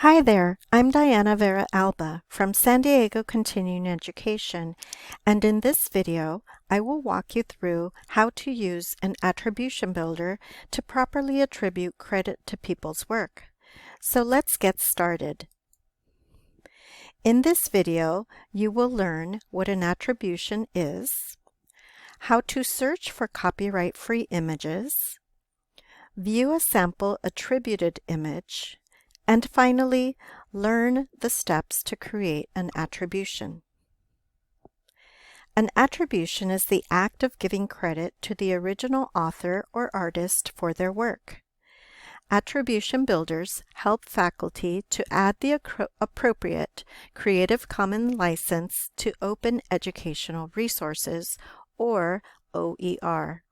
Hi there, I'm Diana Vera Alba from San Diego Continuing Education, and in this video, I will walk you through how to use an attribution builder to properly attribute credit to people's work. So let's get started. In this video, you will learn what an attribution is, how to search for copyright-free images, view a sample attributed image, and finally, learn the steps to create an attribution. An attribution is the act of giving credit to the original author or artist for their work. Attribution builders help faculty to add the appropriate Creative Commons license to open educational resources, or OER.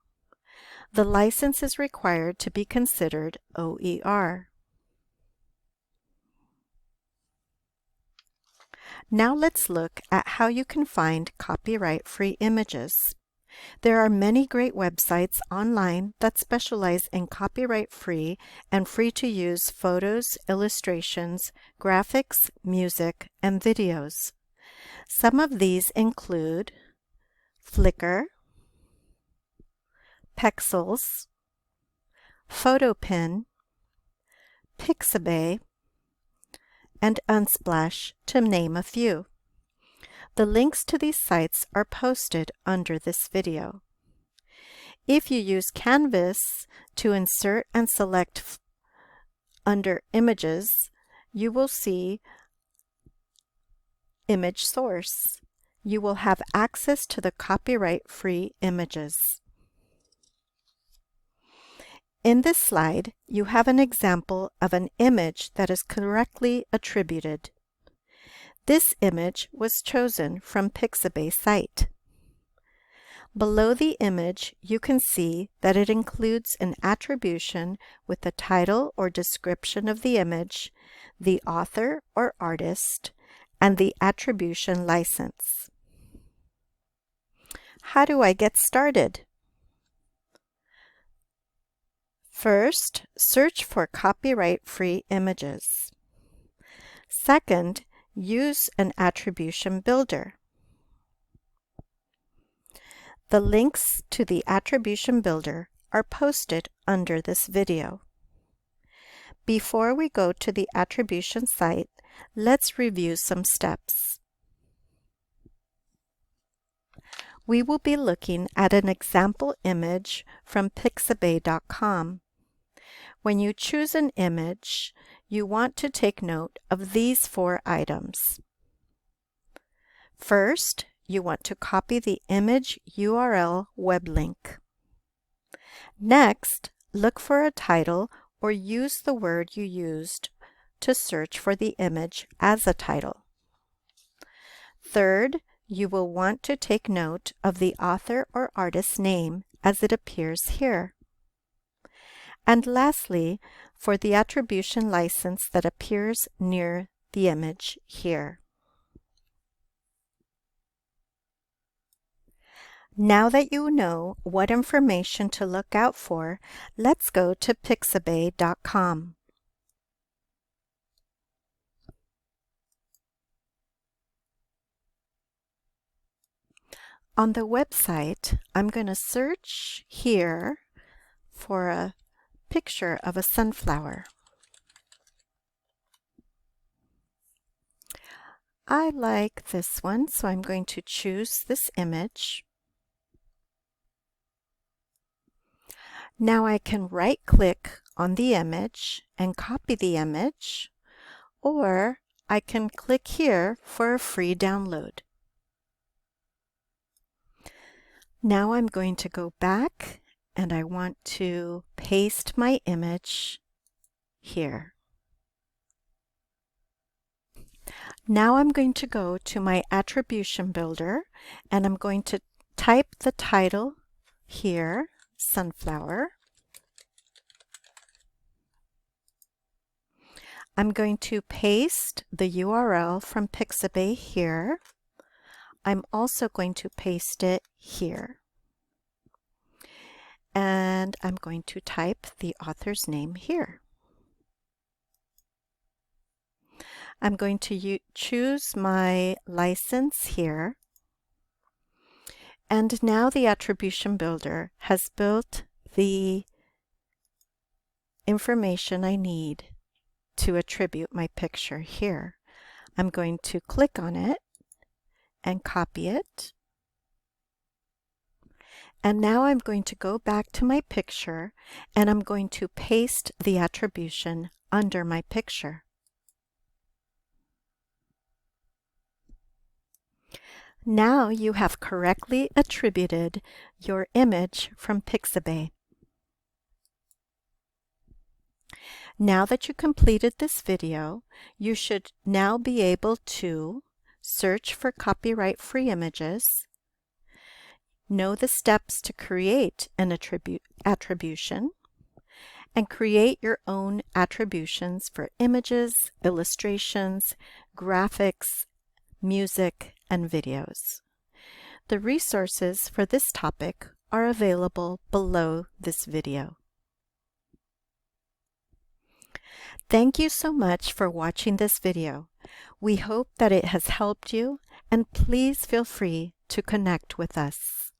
The license is required to be considered OER. Now let's look at how you can find copyright-free images. There are many great websites online that specialize in copyright-free and free-to-use photos, illustrations, graphics, music, and videos. Some of these include Flickr, Pexels, Photopin, Pixabay, and Unsplash, to name a few. The links to these sites are posted under this video. If you use Canvas to insert and select under Images, you will see Image Source. You will have access to the copyright-free images. In this slide, you have an example of an image that is correctly attributed. This image was chosen from Pixabay site. Below the image, you can see that it includes an attribution with the title or description of the image, the author or artist, and the attribution license. How do I get started? First, search for copyright-free images. Second, use an attribution builder. The links to the attribution builder are posted under this video. Before we go to the attribution site, let's review some steps. We will be looking at an example image from Pixabay.com. When you choose an image, you want to take note of these 4 items. First, you want to copy the image URL web link. Next, look for a title or use the word you used to search for the image as a title. Third, you will want to take note of the author or artist's name as it appears here. And lastly, for the attribution license that appears near the image here. Now that you know what information to look out for, let's go to Pixabay.com. On the website, I'm going to search here for a picture of a sunflower. I like this one, so I'm going to choose this image. Now I can right-click on the image and copy the image, or I can click here for a free download. Now I'm going to go back and I want to paste my image here. Now I'm going to go to my attribution builder and I'm going to type the title here, sunflower. I'm going to paste the URL from Pixabay here. I'm also going to paste it here. And I'm going to type the author's name here. I'm going to choose my license here. And now the Attribution Builder has built the information I need to attribute my picture here. I'm going to click on it and copy it. And now I'm going to go back to my picture and I'm going to paste the attribution under my picture. Now you have correctly attributed your image from Pixabay. Now that you completed this video, you should now be able to search for copyright-free images, know the steps to create an attribution, and create your own attributions for images, illustrations, graphics, music, and videos. The resources for this topic are available below this video. Thank you so much for watching this video. We hope that it has helped you, and please feel free to connect with us.